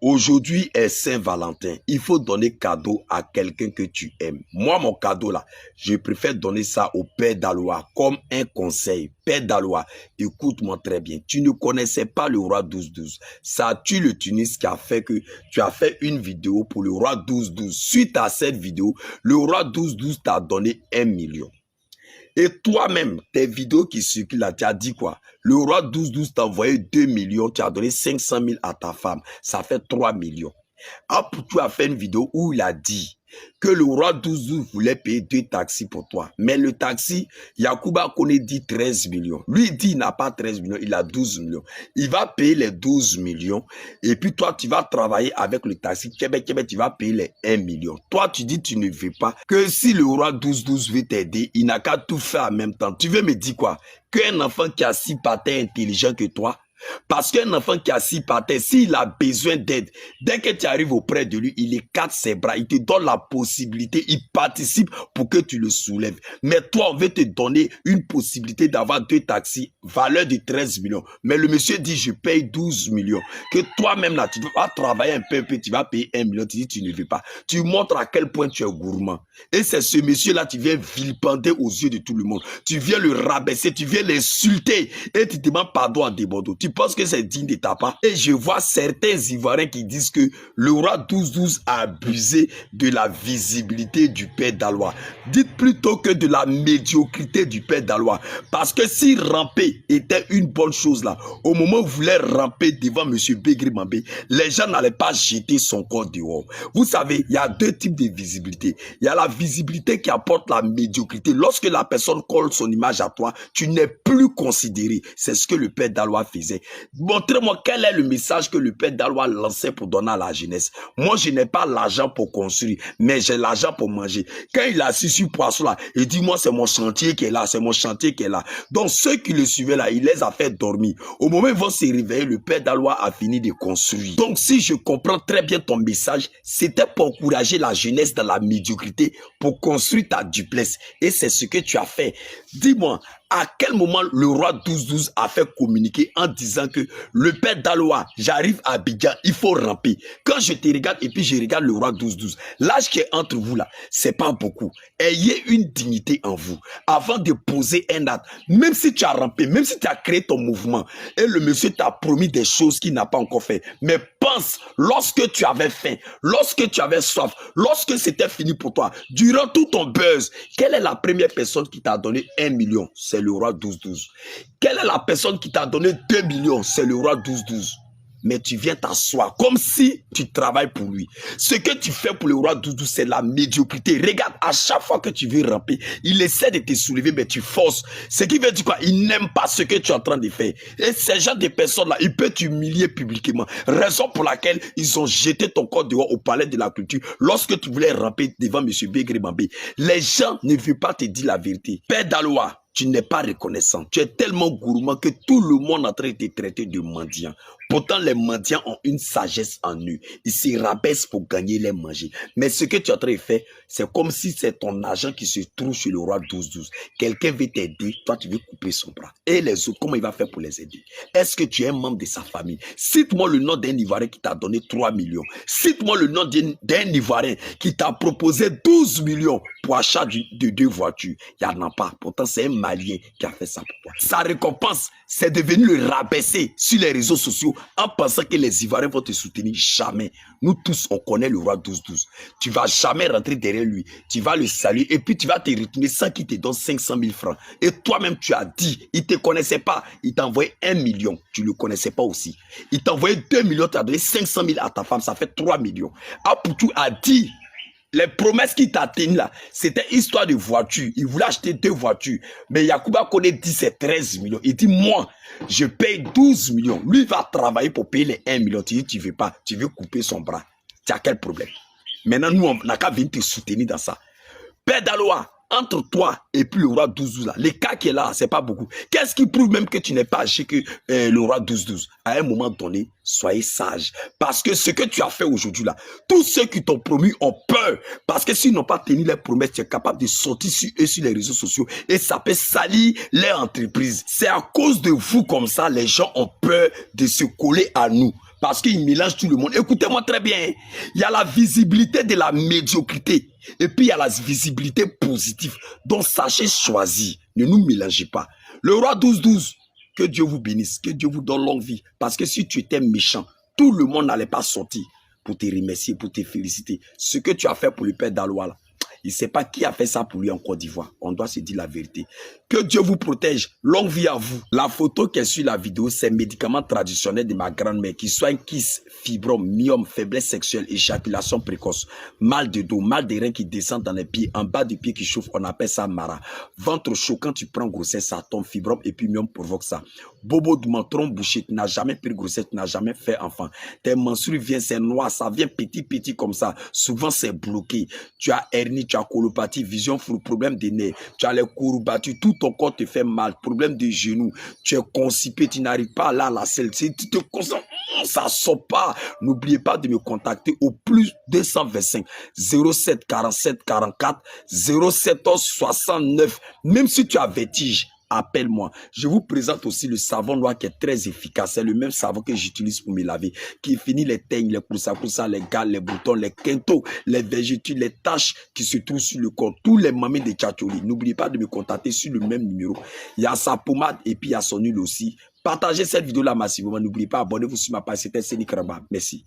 Aujourd'hui est Saint-Valentin. Il faut donner cadeau à quelqu'un que tu aimes. Moi, mon cadeau là, je préfère donner ça au Père d'Aloha comme un conseil. Père d'Aloha, écoute-moi très bien. Tu ne connaissais pas le roi 12-12. Ça a tué le Tunis qui a fait que tu as fait une vidéo pour le roi 12-12. Suite à cette vidéo, le roi 12-12 t'a donné 1 million. Et toi-même, tes vidéos qui circulent là, tu as dit quoi? Le roi 12-12 t'a envoyé 2 millions, tu as donné 500 000 à ta femme. Ça fait 3 millions. Tu as fait une vidéo où il a dit que le roi 12-12 voulait payer 2 taxis pour toi. Mais le taxi, Yacouba Koné dit 13 millions. Lui dit il n'a pas 13 millions, il a 12 millions. Il va payer les 12 millions. Et puis toi, tu vas travailler avec le taxi. Québec, tu vas payer les 1 million. Toi, tu dis tu ne veux pas. Que si le roi 12-12 veut t'aider, il n'a qu'à tout faire en même temps. Tu veux me dire quoi? Qu'un enfant qui a 6 patins intelligent que toi, parce qu'un enfant qui a 6 patins, s'il a besoin d'aide, dès que tu arrives auprès de lui, il écarte ses bras, il te donne la possibilité, il participe pour que tu le soulèves. Mais toi, on veut te donner une possibilité d'avoir 2 taxis, valeur de 13 millions. Mais le monsieur dit, je paye 12 millions. Que toi-même, là, tu vas travailler un peu, tu vas payer 1 million, tu dis, tu ne veux pas. Tu montres à quel point tu es gourmand. Et c'est ce monsieur-là, tu viens vilipender aux yeux de tout le monde. Tu viens le rabaisser, tu viens l'insulter et tu demandes pardon à Debodo. Tu penses que c'est digne de ta part? Et je vois certains Ivoiriens qui disent que le roi 12-12 a abusé de la visibilité du Père d'Aloha. Dites plutôt que de la médiocrité du Père d'Aloha. Parce que si ramper était une bonne chose là, au moment où vous voulez ramper devant M. Begri Mambé, les gens n'allaient pas jeter son corps dehors. Vous savez, il y a 2 types de visibilité. Il y a la visibilité qui apporte la médiocrité. Lorsque la personne colle son image à toi, tu n'es plus considéré. C'est ce que le Père d'Aloha faisait. Montrez-moi quel est le message que le Père d'Aloha lançait pour donner à la jeunesse. Moi, je n'ai pas l'argent pour construire, mais j'ai l'argent pour manger. Quand il a assis sur poisson là, il dit, moi, c'est mon chantier qui est là, c'est mon chantier qui est là. Donc, ceux qui le suivaient là, il les a fait dormir. Au moment où ils vont se réveiller, le Père d'Aloha a fini de construire. Donc, si je comprends très bien ton message, c'était pour encourager la jeunesse dans la médiocrité, pour construire ta duplex. Et c'est ce que tu as fait. Dis-moi, à quel moment le roi 12-12 a fait communiquer en disant que le Père d'Aloha, j'arrive à Abidjan, il faut ramper. Quand je te regarde et puis je regarde le roi 12-12, l'âge qui est entre vous là, c'est pas beaucoup. Ayez une dignité en vous avant de poser un acte. Même si tu as rampé, même si tu as créé ton mouvement et le monsieur t'a promis des choses qu'il n'a pas encore fait. Mais pense, lorsque tu avais faim, lorsque tu avais soif, lorsque c'était fini pour toi, durant tout ton buzz, quelle est la première personne qui t'a donné 1 million? C'est le roi 12-12. Quelle est la personne qui t'a donné 2 millions? C'est le roi 12-12. Mais tu viens t'asseoir comme si tu travailles pour lui. Ce que tu fais pour le roi 12-12, c'est la médiocrité. Regarde, à chaque fois que tu veux ramper, il essaie de te soulever, mais tu forces. Ce qui veut dire quoi? Il n'aime pas ce que tu es en train de faire. Et ces gens de personnes-là, ils peuvent t'humilier publiquement. Raison pour laquelle ils ont jeté ton corps dehors au palais de la culture lorsque tu voulais ramper devant M. Begri Mambé. Les gens ne veulent pas te dire la vérité. Père d'Aloha, tu n'es pas reconnaissant. Tu es tellement gourmand que tout le monde est en train de te traiter de mendiant. Pourtant, les mendiants ont une sagesse en eux. Ils se rabaissent pour gagner les manger. Mais ce que tu es en train de faire, c'est comme si c'est ton argent qui se trouve chez le roi 12-12. Quelqu'un veut t'aider, toi tu veux couper son bras. Et les autres, comment il va faire pour les aider? Est-ce que tu es un membre de sa famille? Cite-moi le nom d'un Ivoirien qui t'a donné 3 millions. Cite-moi le nom d'un Ivoirien qui t'a proposé 12 millions pour achat de 2 voitures. Il n'y en a pas. Pourtant, c'est un Malien qui a fait ça pour toi. Sa récompense, c'est devenu le rabaisser sur les réseaux sociaux en pensant que les Ivoiriens vont te soutenir. Jamais. Nous tous, on connaît le roi 12-12. Tu vas jamais rentrer derrière lui. Tu vas le saluer et puis tu vas te retourner sans qu'il te donne 500 000 francs. Et toi-même, tu as dit, il ne te connaissait pas. Il t'a envoyé 1 million. Tu ne le connaissais pas aussi. Il t'a envoyé 2 millions. Tu as donné 500 000 à ta femme. Ça fait 3 millions. Apoutou a dit, les promesses qu'il t'a tenues là, c'était histoire de voiture. Il voulait acheter 2 voitures. Mais Yacouba Koné dit c'est 13 millions. Il dit, moi, je paye 12 millions. Lui, il va travailler pour payer les 1 million. Tu dis, tu veux pas. Tu veux couper son bras. Tu as quel problème? Maintenant, nous, on n'a qu'à venir te soutenir dans ça. Père d'Aloha, entre toi et puis le roi 12-12 là, les cas qui est là, c'est pas beaucoup. Qu'est-ce qui prouve même que tu n'es pas âgé que le roi 12-12? À un moment donné, soyez sage. Parce que ce que tu as fait aujourd'hui là, tous ceux qui t'ont promis ont peur. Parce que s'ils n'ont pas tenu les promesses, tu es capable de sortir sur eux sur les réseaux sociaux et ça peut salir leur entreprise. C'est à cause de vous comme ça, les gens ont peur de se coller à nous. Parce qu'il mélange tout le monde. Écoutez-moi très bien. Il y a la visibilité de la médiocrité. Et puis il y a la visibilité positive. Donc sachez choisir. Ne nous mélangez pas. Le roi 12-12, que Dieu vous bénisse. Que Dieu vous donne longue vie. Parce que si tu étais méchant, tout le monde n'allait pas sortir pour te remercier, pour te féliciter. Ce que tu as fait pour le père Daloa, là, il ne sait pas qui a fait ça pour lui en Côte d'Ivoire. On doit se dire la vérité. Que Dieu vous protège. Longue vie à vous. La photo qui est sur la vidéo, c'est médicament traditionnel de ma grand-mère qui soigne kyste, fibrome, myome, faiblesse sexuelle, éjaculation précoce, mal de dos, mal de reins qui descend dans les pieds, en bas du pied qui chauffe, on appelle ça mara. Ventre chaud, quand tu prends grossesse, ça tombe, fibrome et puis myome provoque ça. Bobo de menton bouché, tu n'as jamais pris grossesse, tu n'as jamais fait enfant. Tes menstrues viennent, c'est noir, ça vient petit comme ça. Souvent, c'est bloqué. Tu as hernie, tu as colopathie, vision floue, problème des nerfs, tu as les courbatures, tout ton corps te fait mal, problème de genoux, tu es constipé, tu n'arrives pas là, la selle, tu te concentres, ça sort pas. N'oubliez pas de me contacter au plus 225 07 47 44 07 69. Même si tu as vertige, appelle-moi. Je vous présente aussi le savon noir qui est très efficace. C'est le même savon que j'utilise pour me laver, qui finit les teignes, les coussa, les gales, les boutons, les quintos, les vergetures, les taches qui se trouvent sur le corps, tous les mamies de Tchatcholi. N'oubliez pas de me contacter sur le même numéro. Il y a sa pommade et puis il y a son huile aussi. Partagez cette vidéo-là massivement. N'oubliez pas, abonnez-vous sur ma page. C'était Séni Kramba. Merci.